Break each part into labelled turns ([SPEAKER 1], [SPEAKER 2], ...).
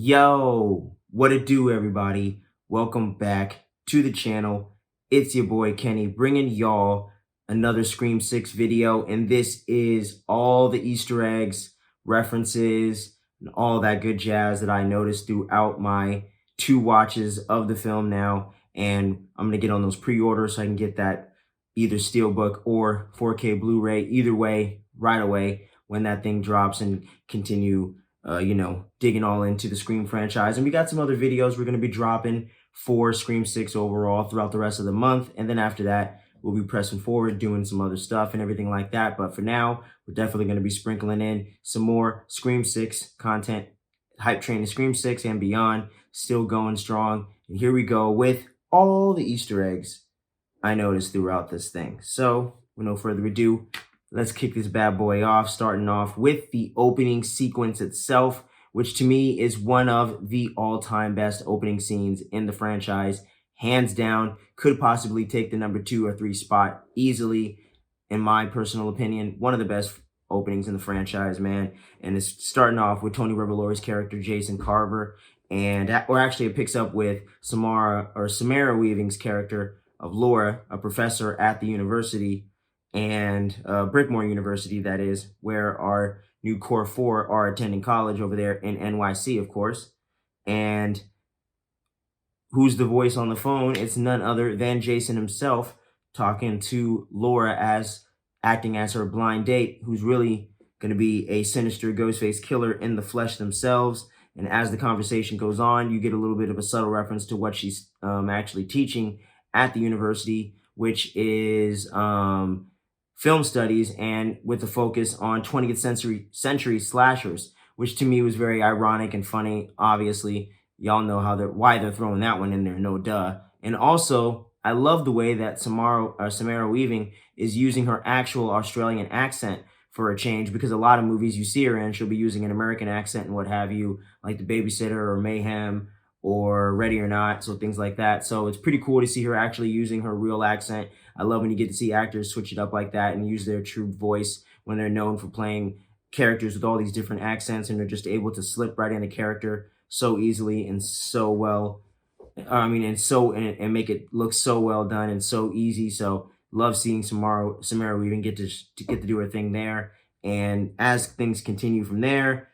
[SPEAKER 1] Yo, what it do, everybody? Welcome back to the channel. It's your boy Kenny bringing y'all another Scream 6 video, and this is all the Easter eggs, references, and all that good jazz that I noticed throughout my 2 watches of the film now. And I'm gonna get on those pre-orders so I can get that either Steelbook or 4K Blu-ray, either way, right away when that thing drops, and continue digging all into the Scream franchise. And we got some other videos we're going to be dropping for Scream 6 overall throughout the rest of the month. And then after that, we'll be pressing forward, doing some other stuff and everything like that. But for now, we're definitely going to be sprinkling in some more Scream 6 content. Hype train to Scream 6 and beyond, still going strong. And here we go with all the Easter eggs I noticed throughout this thing. So, with no further ado, let's kick this bad boy off, starting off with the opening sequence itself, which to me is one of the all-time best opening scenes in the franchise. Hands down, could possibly take the number 2 or 3 spot easily, in my personal opinion. One of the best openings in the franchise, man. And it's starting off with Tony Revolori's character, Jason Carver. Or actually it picks up with Samara Weaving's character of Laura, a professor at the university, and Brickmore University, that is, where our new Core 4 are attending college over there in NYC, of course. And who's the voice on the phone? It's none other than Jason himself talking to Laura, acting as her blind date, who's really going to be a sinister Ghostface killer in the flesh themselves. And as the conversation goes on, you get a little bit of a subtle reference to what she's actually teaching at the university, which is film studies, and with a focus on 20th century slashers, which to me was very ironic and funny. Obviously, y'all know why they're throwing that one in there, no duh. And also, I love the way that Samara Weaving is using her actual Australian accent for a change, because a lot of movies you see her in, she'll be using an American accent and what have you, like The Babysitter or Mayhem or Ready or Not, so things like that. So it's pretty cool to see her actually using her real accent. I love when you get to see actors switch it up like that and use their true voice when they're known for playing characters with all these different accents, and they're just able to slip right into character so easily and so well. And make it look so well done and so easy. So love seeing Samara Weaving get to do her thing there. And as things continue from there,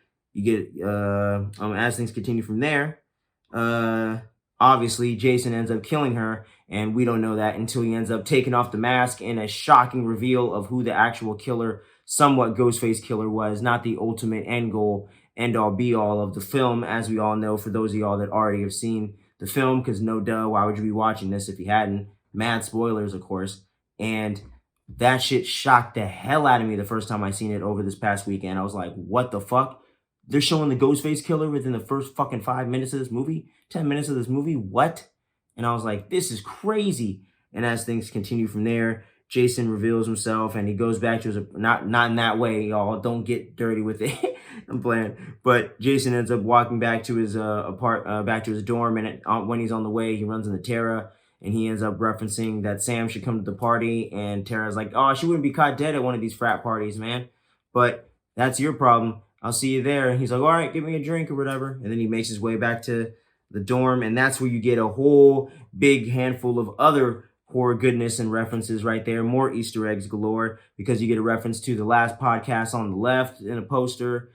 [SPEAKER 1] obviously Jason ends up killing her, and we don't know that until he ends up taking off the mask in a shocking reveal of who the actual killer, somewhat Ghostface killer, was. Not the ultimate end goal, end all be all of the film, as we all know, for those of y'all that already have seen the film, because no duh, why would you be watching this if you hadn't? Mad spoilers, of course. And that shit shocked the hell out of me the first time I seen it over this past weekend. I was like, what the fuck? They're showing the Ghostface killer within the first fucking 5 minutes of this movie? 10 minutes of this movie? What? And I was like, this is crazy. And as things continue from there, Jason reveals himself, and he goes back to his, not in that way, y'all. Don't get dirty with it. I'm playing. But Jason ends up walking back to his back to his dorm, and when he's on the way, he runs into Tara, and he ends up referencing that Sam should come to the party, and Tara's like, oh, she wouldn't be caught dead at one of these frat parties, man. But that's your problem. I'll see you there. And he's like, all right, give me a drink or whatever. And then he makes his way back to the dorm, and that's where you get a whole big handful of other horror goodness and references right there. More Easter eggs galore, because you get a reference to the last podcast on the left in a poster,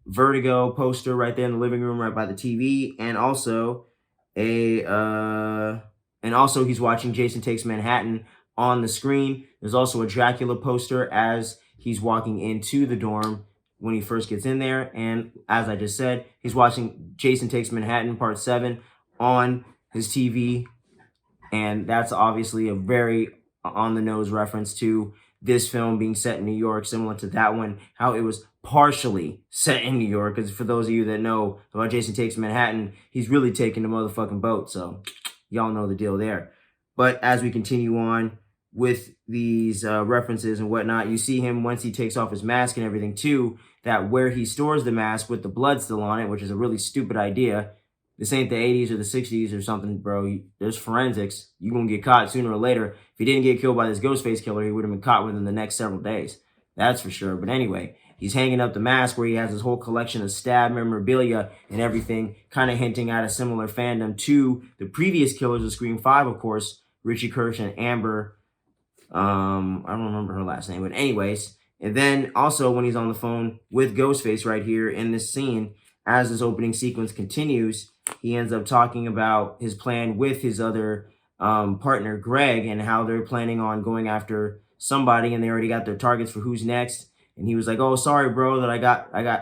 [SPEAKER 1] Vertigo poster right there in the living room right by the TV, and also he's watching Jason Takes Manhattan on the screen. There's also a Dracula poster as he's walking into the dorm when he first gets in there. And as I just said, he's watching Jason Takes Manhattan Part 7 on his TV. And that's obviously a very on-the-nose reference to this film being set in New York, similar to that one, how it was partially set in New York. Because for those of you that know about Jason Takes Manhattan, he's really taking the motherfucking boat. So y'all know the deal there. But as we continue on with these references and whatnot, you see him once he takes off his mask and everything too, that where he stores the mask with the blood still on it, which is a really stupid idea. This ain't the 80s or the 60s or something, bro. There's forensics. You're going to get caught sooner or later. If he didn't get killed by this Ghostface killer, he would have been caught within the next several days. That's for sure. But anyway, he's hanging up the mask where he has his whole collection of stab memorabilia and everything, kind of hinting at a similar fandom to the previous killers of Scream 5, of course, Richie Kirsch and Amber. I don't remember her last name, but anyways. And then also when he's on the phone with Ghostface right here in this scene, as this opening sequence continues, he ends up talking about his plan with his other partner, Greg, and how they're planning on going after somebody, and they already got their targets for who's next. And he was like, "Oh, sorry, bro, that I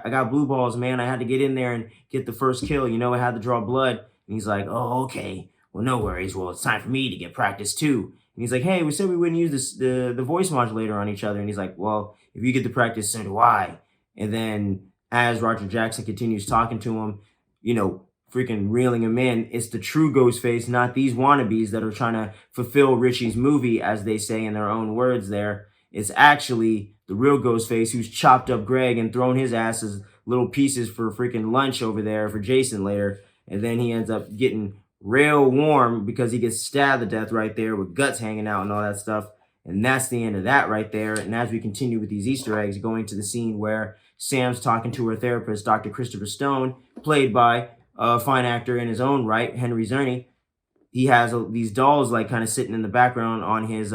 [SPEAKER 1] got blue balls, man. I had to get in there and get the first kill. You know, I had to draw blood." And he's like, "Oh, okay. Well, no worries. Well, it's time for me to get practice too." And he's like, "Hey, we said we wouldn't use the voice modulator on each other." And he's like, "Well, if you get the practice, so do I." And then as Roger Jackson continues talking to him, you know, freaking reeling him in, it's the true Ghostface, not these wannabes that are trying to fulfill Richie's movie, as they say in their own words there. It's actually the real Ghostface who's chopped up Greg and thrown his ass as little pieces for freaking lunch over there for Jason later. And then he ends up getting real warm because he gets stabbed to death right there with guts hanging out and all that stuff. And that's the end of that right there. And as we continue with these Easter eggs, going to the scene where Sam's talking to her therapist, Dr. Christopher Stone, played by a fine actor in his own right, Henry Czerny. He has these dolls like kind of sitting in the background on his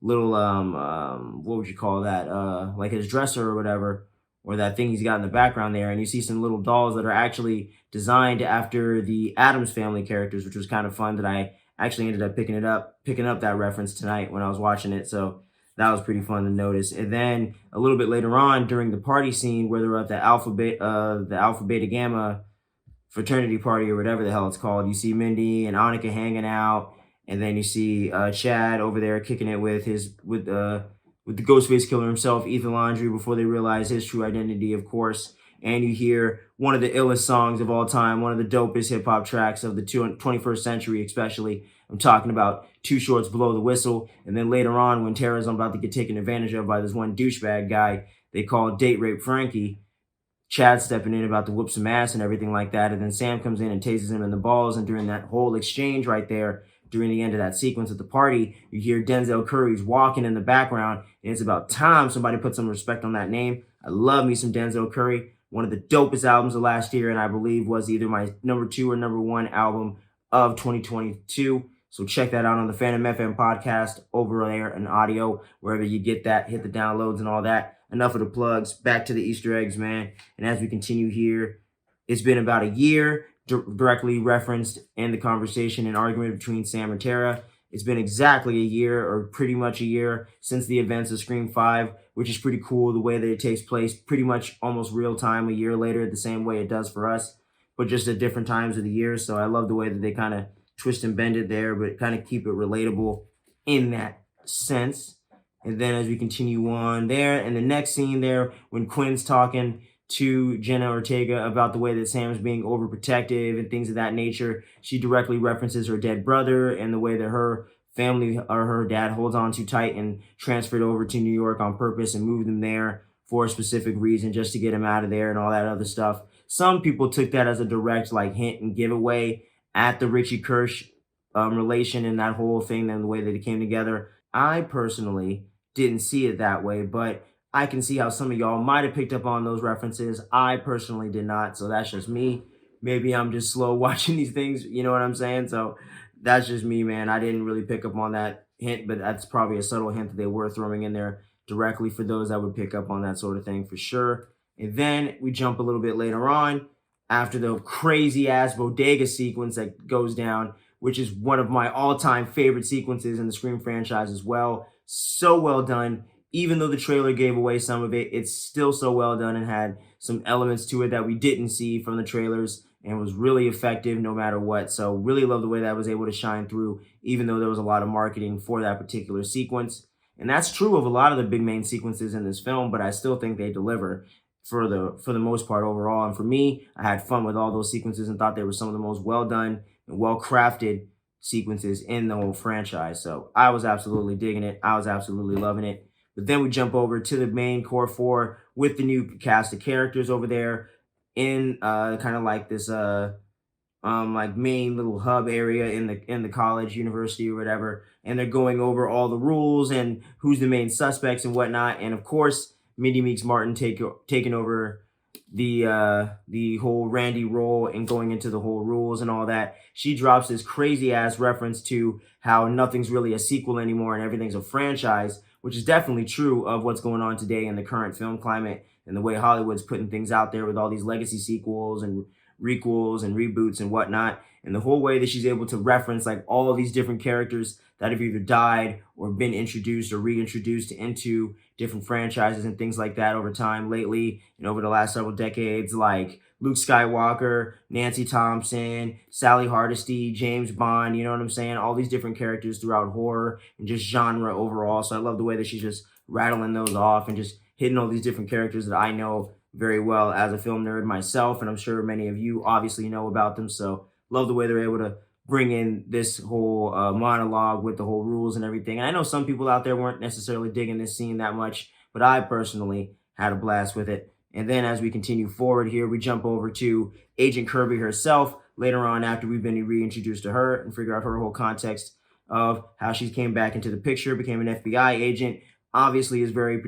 [SPEAKER 1] little what would you call that? Like his dresser or whatever, or that thing he's got in the background there. And you see some little dolls that are actually designed after the Addams Family characters, which was kind of fun. That I actually ended up picking up that reference tonight when I was watching it. So that was pretty fun to notice. And then a little bit later on during the party scene where they're at the Alpha Beta Gamma fraternity party or whatever the hell it's called, you see Mindy and Annika hanging out, and then you see Chad over there kicking it with the Ghostface killer himself, Ethan Laundrie, before they realize his true identity, of course. And you hear one of the illest songs of all time, one of the dopest hip-hop tracks of the 21st century, especially. I'm talking about Too Short's Blow the Whistle. And then later on, when Tara's about to get taken advantage of by this one douchebag guy they call Date Rape Frankie, Chad stepping in about to whoop some ass and everything like that. And then Sam comes in and tases him in the balls. And during that whole exchange right there, during the end of that sequence at the party, you hear Denzel Curry's walking in the background. And it's about time somebody put some respect on that name. I love me some Denzel Curry. One of the dopest albums of last year, and I believe was either my number 2 or number 1 album of 2022. So check that out on the Phantom FM podcast over there in audio, wherever you get that, hit the downloads and all that. Enough of the plugs, back to the Easter eggs, man. And as we continue here, it's been about a year, directly referenced in the conversation and argument between Sam and Tara. It's been exactly a year, or pretty much a year, since the events of Scream 5, which is pretty cool the way that it takes place pretty much almost real time a year later, the same way it does for us, but just at different times of the year. So I love the way that they kind of twist and bend it there, but kind of keep it relatable in that sense. And then as we continue on there, and the next scene there, when Quinn's talking to Jenna Ortega about the way that Sam's being overprotective and things of that nature, she directly references her dead brother and the way that her family or her dad holds on too tight and transferred over to New York on purpose and moved him there for a specific reason, just to get him out of there and all that other stuff. Some people took that as a direct like hint and giveaway at the Richie Kirsch relation and that whole thing and the way that it came together. I personally didn't see it that way, but I can see how some of y'all might have picked up on those references. I personally did not, so that's just me. Maybe I'm just slow watching these things, you know what I'm saying? So that's just me, man. I didn't really pick up on that hint, but that's probably a subtle hint that they were throwing in there directly for those that would pick up on that sort of thing for sure. And then we jump a little bit later on after the crazy-ass bodega sequence that goes down, which is one of my all-time favorite sequences in the Scream franchise as well. So well done. Even though the trailer gave away some of it, it's still so well done and had some elements to it that we didn't see from the trailers and was really effective no matter what. So really love the way that was able to shine through, even though there was a lot of marketing for that particular sequence. And that's true of a lot of the big main sequences in this film, but I still think they deliver for the most part overall. And for me, I had fun with all those sequences and thought they were some of the most well done and well crafted sequences in the whole franchise. So I was absolutely digging it. I was absolutely loving it. But then we jump over to the main core 4 with the new cast of characters over there in kind of like this like main little hub area in the college, university, or whatever. And they're going over all the rules and who's the main suspects and whatnot. And of course, Mindy Meeks Martin taking over the whole Randy role and going into the whole rules and all that. She drops this crazy ass reference to how nothing's really a sequel anymore and everything's a franchise, which is definitely true of what's going on today in the current film climate and the way Hollywood's putting things out there with all these legacy sequels and requels and reboots and whatnot. And the whole way that she's able to reference like all of these different characters that have either died or been introduced or reintroduced into different franchises and things like that over time lately and over the last several decades, like Luke Skywalker, Nancy Thompson, Sally Hardesty, James Bond, you know what I'm saying? All these different characters throughout horror and just genre overall. So I love the way that she's just rattling those off and just hitting all these different characters that I know very well as a film nerd myself, and I'm sure many of you obviously know about them. So love the way they're able to bring in this whole monologue with the whole rules and everything. And I know some people out there weren't necessarily digging this scene that much, but I personally had a blast with it. And then as we continue forward here, we jump over to Agent Kirby herself later on after we've been reintroduced to her and figure out her whole context of how she came back into the picture, became an FBI agent, obviously is very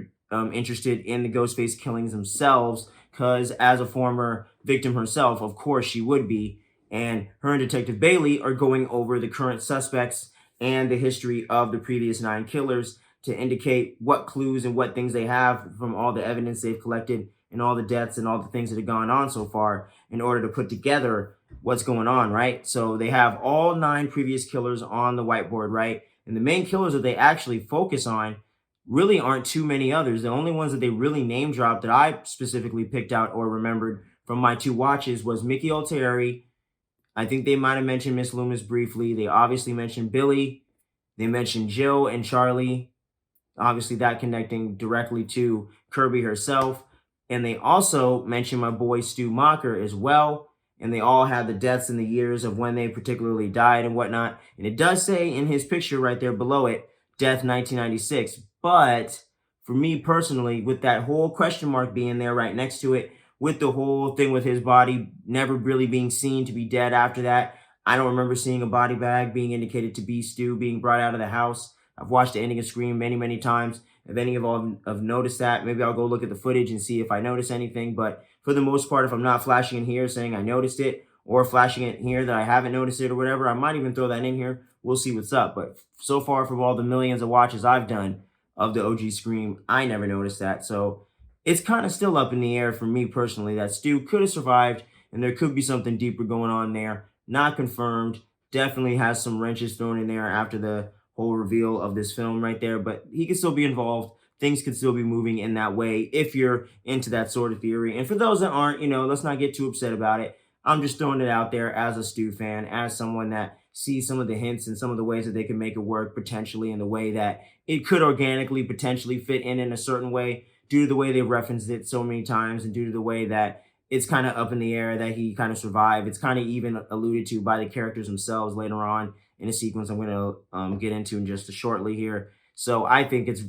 [SPEAKER 1] interested in the Ghostface killings themselves, because as a former victim herself, of course she would be. And her and Detective Bailey are going over the current suspects and the history of the previous 9 killers to indicate what clues and what things they have from all the evidence they've collected and all the deaths and all the things that have gone on so far in order to put together what's going on, right? So they have all 9 previous killers on the whiteboard, right? And the main killers that they actually focus on really aren't too many others. The only ones that they really name dropped that I specifically picked out or remembered from my 2 watches was Mickey Altieri. I think they might have mentioned Miss Loomis briefly. They obviously mentioned Billy. They mentioned Jill and Charlie. Obviously, that connecting directly to Kirby herself. And they also mentioned my boy Stu Macher as well. And they all had the deaths and the years of when they particularly died and whatnot. And it does say in his picture right there below it, death 1996. But for me personally, with that whole question mark being there right next to it, with the whole thing with his body never really being seen to be dead after that, I don't remember seeing a body bag being indicated to be Stu being brought out of the house. I've watched the ending of Scream many, many times. If any of y'all have noticed that, maybe I'll go look at the footage and see if I notice anything. But for the most part, if I'm not flashing in here saying I noticed it or flashing it here that I haven't noticed it or whatever, I might even throw that in here. We'll see what's up. But so far from all the millions of watches I've done of the OG Scream, I never noticed that. So it's kind of still up in the air for me personally that Stu could have survived and there could be something deeper going on there. Not confirmed. Definitely has some wrenches thrown in there after the whole reveal of this film right there, but he could still be involved. Things could still be moving in that way if you're into that sort of theory. And for those that aren't, let's not get too upset about it. I'm just throwing it out there as a Stu fan, as someone that sees some of the hints and some of the ways that they can make it work potentially in the way that it could organically potentially fit in a certain way due to the way they referenced it so many times and due to the way that it's kind of up in the air that he kind of survived. It's kind of even alluded to by the characters themselves later on in a sequence I'm going to get into in just shortly here. So I think it's,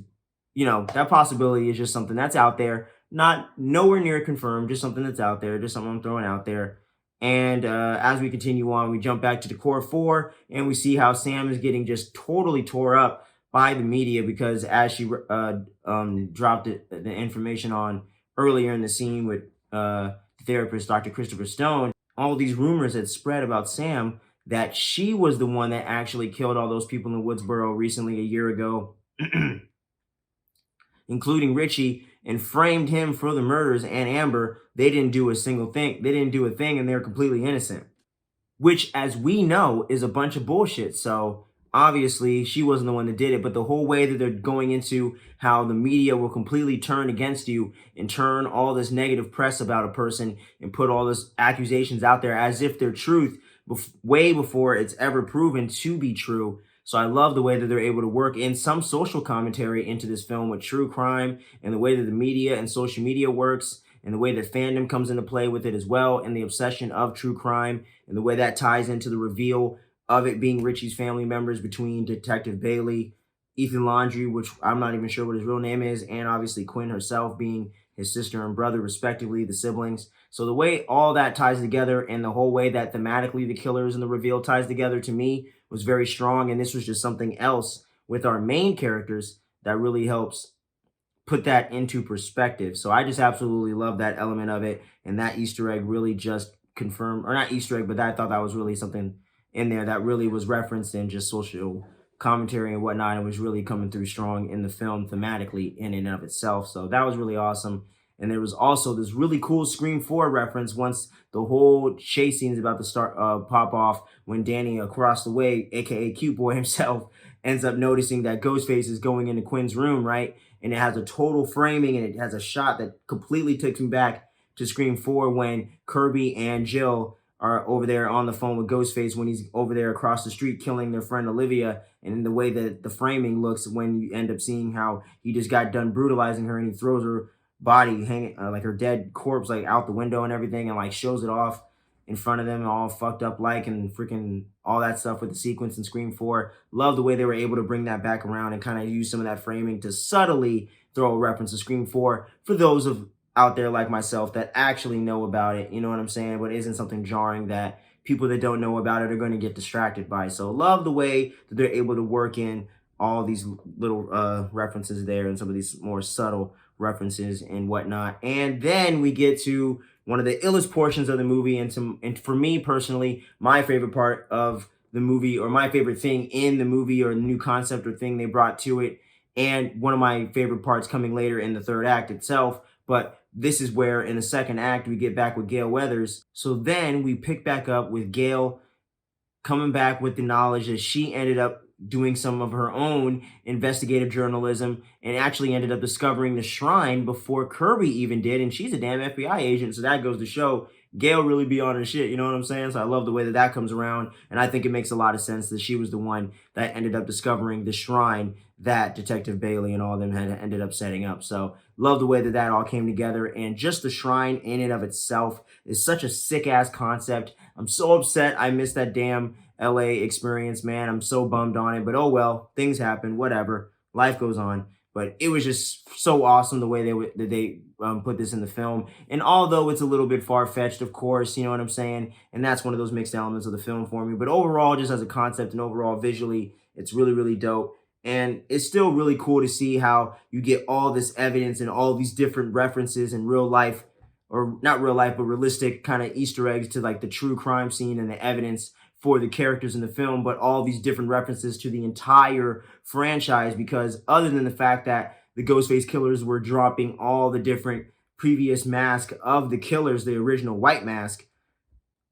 [SPEAKER 1] that possibility is just something that's out there, not nowhere near confirmed, just something that's out there, just something I'm throwing out there. And as we continue on, we jump back to the core 4 and we see how Sam is getting just totally tore up by the media because as she dropped the information on earlier in the scene with therapist Dr. Christopher Stone, all these rumors had spread about Sam that she was the one that actually killed all those people in Woodsboro recently a year ago, including Richie, and framed him for the murders. And Amber, they didn't do a single thing. They didn't do a thing, and they're completely innocent, which, as we know, is a bunch of bullshit. So obviously she wasn't the one that did it, but the whole way that they're going into how the media will completely turn against you and turn all this negative press about a person and put all this accusations out there as if they're truth way before it's ever proven to be true. So I love the way that they're able to work in some social commentary into this film with true crime and the way that the media and social media works and the way that fandom comes into play with it as well and the obsession of true crime and the way that ties into the reveal of it being Richie's family members between Detective Bailey, Ethan Laundrie, which I'm not even sure what his real name is, and obviously Quinn herself being his sister and brother, respectively, the siblings. So the way all that ties together and the whole way that thematically the killers and the reveal ties together to me was very strong. And this was just something else with our main characters that really helps put that into perspective. So I just absolutely love that element of it. And that Easter egg really just confirmed, or not Easter egg, but I thought that was really something in there that really was referenced in just social commentary and whatnot. It was really coming through strong in the film thematically in and of itself. So that was really awesome. And there was also this really cool Scream 4 reference once the whole chase scene is about to start pop off, when Danny across the way, aka Cute Boy himself, ends up noticing that Ghostface is going into Quinn's room, right? And it has a total framing, and it has a shot that completely takes me back to Scream 4 when Kirby and Jill are over there on the phone with Ghostface when he's over there across the street killing their friend Olivia. And in the way that the framing looks when you end up seeing how he just got done brutalizing her and he throws her body hanging like her dead corpse like out the window and everything, and like shows it off in front of them all fucked up like, and freaking all that stuff with the sequence in Scream 4. Love the way they were able to bring that back around and kind of use some of that framing to subtly throw a reference to Scream 4 for those of out there like myself that actually know about it, you know what I'm saying, but isn't something jarring that people that don't know about it are going to get distracted by. So love the way that they're able to work in all these little references there and some of these more subtle references and whatnot. And then we get to one of the illest portions of the movie, and for me personally, my favorite part of the movie, or my favorite thing in the movie, or new concept or thing they brought to it, and one of my favorite parts coming later in the third act itself. But this is where in the second act we get back with Gale Weathers. So then we pick back up with Gale coming back with the knowledge that she ended up doing some of her own investigative journalism and actually ended up discovering the shrine before Kirby even did. And she's a damn FBI agent. So that goes to show Gale really be on her shit. You know what I'm saying? So I love the way that that comes around. And I think it makes a lot of sense that she was the one that ended up discovering the shrine that Detective Bailey and all of them had ended up setting up. So love the way that that all came together. And just the shrine in and of itself is such a sick ass concept. I'm so upset I missed that damn LA experience, man. I'm so bummed on it, but oh well, things happen, whatever. Life goes on. But it was just so awesome the way they put this in the film. And although it's a little bit far-fetched, of course, you know what I'm saying? And that's one of those mixed elements of the film for me. But overall, just as a concept and overall visually, it's really, really dope. And it's still really cool to see how you get all this evidence and all these different references in real life, or not real life, but realistic kind of Easter eggs to like the true crime scene and the evidence for the characters in the film, but all these different references to the entire franchise, because other than the fact that the Ghostface killers were dropping all the different previous masks of the killers, the original white mask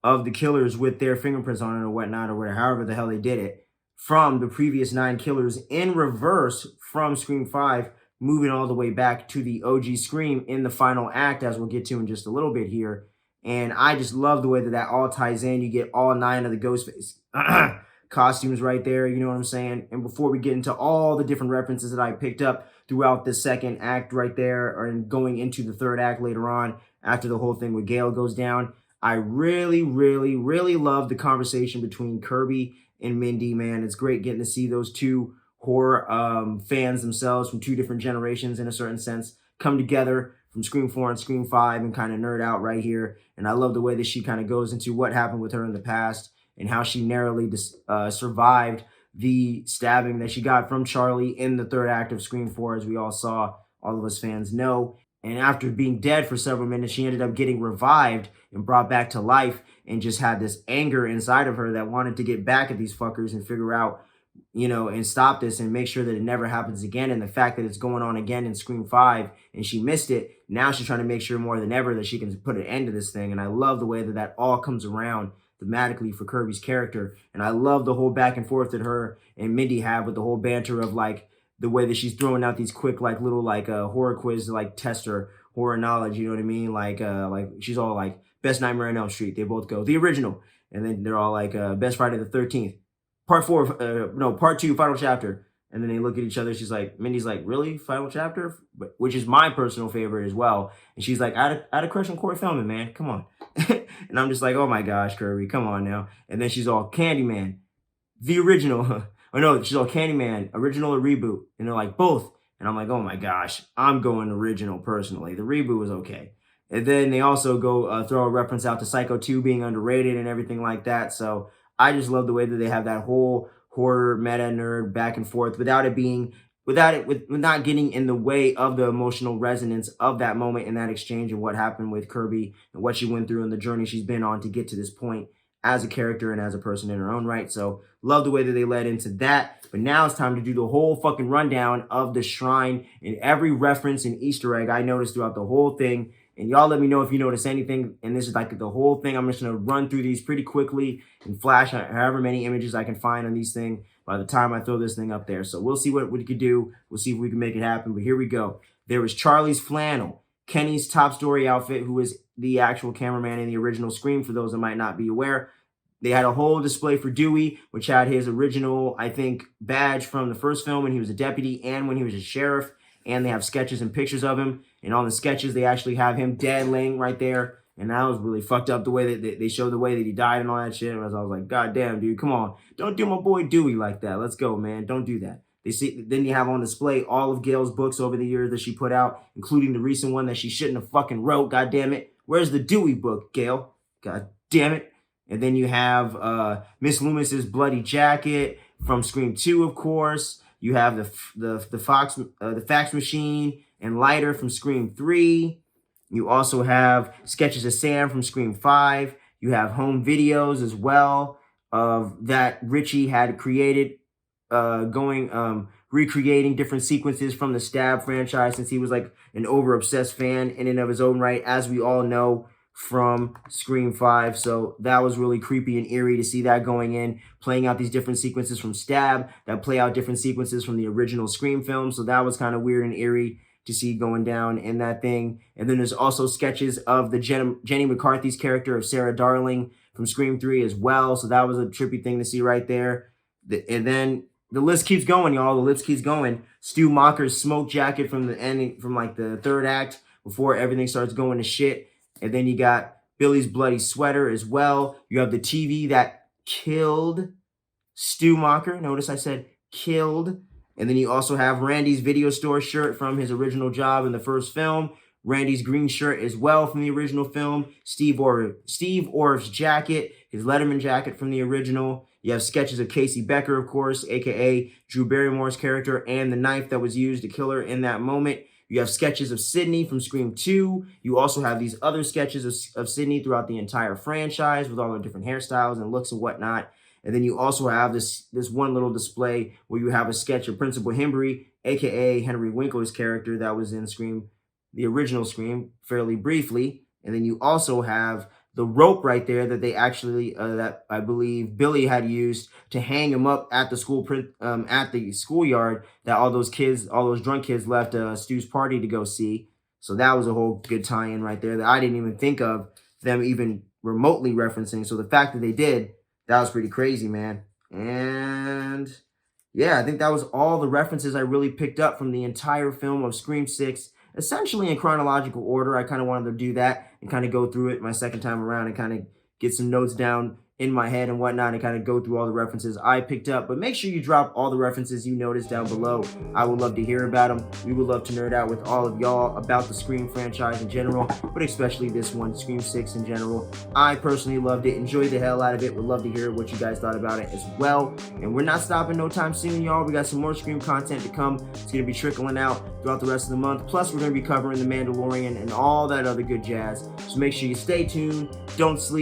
[SPEAKER 1] of the killers with their fingerprints on it or whatnot, or whatever, however the hell they did it, from the previous 9 killers in reverse from Scream 5, moving all the way back to the OG Scream in the final act, as we'll get to in just a little bit here. And I just love the way that that all ties in. You get all 9 of the Ghostface costumes right there, you know what I'm saying? And before we get into all the different references that I picked up throughout the second act right there, or going into the third act later on, after the whole thing with Gale goes down, I really, really, really love the conversation between Kirby and Mindy, man. It's great getting to see those two horror fans themselves from 2 different generations, in a certain sense, come together from Scream 4 and Scream 5 and kind of nerd out right here. And I love the way that she kind of goes into what happened with her in the past and how she narrowly survived the stabbing that she got from Charlie in the third act of Scream 4, as we all saw, all of us fans know. And after being dead for several minutes, she ended up getting revived and brought back to life, and just had this anger inside of her that wanted to get back at these fuckers and figure out, you know, and stop this and make sure that it never happens again. And the fact that it's going on again in Scream 5 and she missed it, now she's trying to make sure more than ever that she can put an end to this thing. And I love the way that that all comes around thematically for Kirby's character. And I love the whole back and forth that her and Mindy have with the whole banter of like the way that she's throwing out these quick like little like horror quiz to like test her horror knowledge, you know what I mean? Like she's all like Best Nightmare on Elm Street. They both go the original, and then they're all like Best Friday the 13th. Part 4, no, Part 2, Final Chapter. And then they look at each other. She's like, Mindy's like, really? Final Chapter? But, which is my personal favorite as well. And she's like, I had a crush on Corey Feldman, man. Come on. And I'm just like, oh my gosh, Kirby, come on now. And then she's all Candyman, the original. Or no, she's all Candyman, original or reboot. And they're like, both. And I'm like, oh my gosh, I'm going original personally. The reboot was okay. And then they also go throw a reference out to Psycho 2 being underrated and everything like that. So I just love the way that they have that whole horror meta nerd back and forth without it being with not getting in the way of the emotional resonance of that moment and that exchange and what happened with Kirby and what she went through and the journey she's been on to get to this point as a character and as a person in her own right. So love the way that they led into that. But now it's time to do the whole fucking rundown of the shrine and every reference and Easter egg I noticed throughout the whole thing. And y'all let me know if you notice anything. And this is like the whole thing. I'm just going to run through these pretty quickly and flash however many images I can find on these things by the time I throw this thing up there. So we'll see what we could do. We'll see if we can make it happen. But here we go. There was Charlie's flannel, Kenny's top story outfit, who is the actual cameraman in the original Scream, for those that might not be aware. They had a whole display for Dewey, which had his original, I think, badge from the first film when he was a deputy and when he was a sheriff. And they have sketches and pictures of him. And on the sketches, they actually have him dead laying right there. And that was really fucked up the way that they showed the way that he died and all that shit. And I was like, God damn, dude, come on. Don't do my boy Dewey like that. Let's go, man. Don't do that. Then you have on display all of Gail's books over the years that she put out, including the recent one that she shouldn't have fucking wrote. God damn it. Where's the Dewey book, Gail? God damn it. And then you have Miss Loomis's bloody jacket from Scream 2, of course. You have the fax machine and lighter from Scream 3. You also have sketches of Sam from Scream 5. You have home videos as well of that Richie had created, recreating different sequences from the Stab franchise, since he was like an over-obsessed fan in and of his own right, as we all know from Scream 5. So that was really creepy and eerie to see that going in, playing out these different sequences from Stab that play out different sequences from the original Scream film. So that was kind of weird and eerie to see going down in that thing. And then there's also sketches of the Jenny McCarthy's character of Sarah Darling from Scream 3 as well. So that was a trippy thing to see right there. And then the list keeps going, y'all. The list keeps going. Stu Macher's smoke jacket from the ending, from like the third act before everything starts going to shit. And then you got Billy's bloody sweater as well. You have the TV that killed Stu Macher. Notice I said killed. And then you also have Randy's video store shirt from his original job in the first film. Randy's green shirt as well from the original film. Steve Orff's jacket, his Letterman jacket from the original. You have sketches of Casey Becker, of course, a.k.a. Drew Barrymore's character, and the knife that was used to kill her in that moment. You have sketches of Sidney from Scream 2. You also have these other sketches of Sidney throughout the entire franchise with all the different hairstyles and looks and whatnot. And then you also have this one little display where you have a sketch of Principal Hembry, a.k.a. Henry Winkler's character that was in Scream, the original Scream, fairly briefly. And then you also have the rope right there that they actually, that I believe Billy had used to hang him up at the schoolyard that all those drunk kids left Stu's party to go see. So that was a whole good tie-in right there that I didn't even think of them even remotely referencing. So the fact that they did, that was pretty crazy, man. And yeah, I think that was all the references I really picked up from the entire film of Scream 6. Essentially in chronological order. I kind of wanted to do that and kind of go through it my second time around and kind of get some notes down in my head and whatnot and kind of go through all the references I picked up. But make sure you drop all the references you noticed down below. I would love to hear about them. We would love to nerd out with all of y'all about the Scream franchise in general, but especially this one, Scream 6 in general. I personally loved it, enjoyed the hell out of it. Would love to hear what you guys thought about it as well. And we're not stopping no time soon, y'all. We got some more Scream content to come. It's going to be trickling out throughout the rest of the month. Plus, we're going to be covering The Mandalorian and all that other good jazz. So make sure you stay tuned. Don't sleep.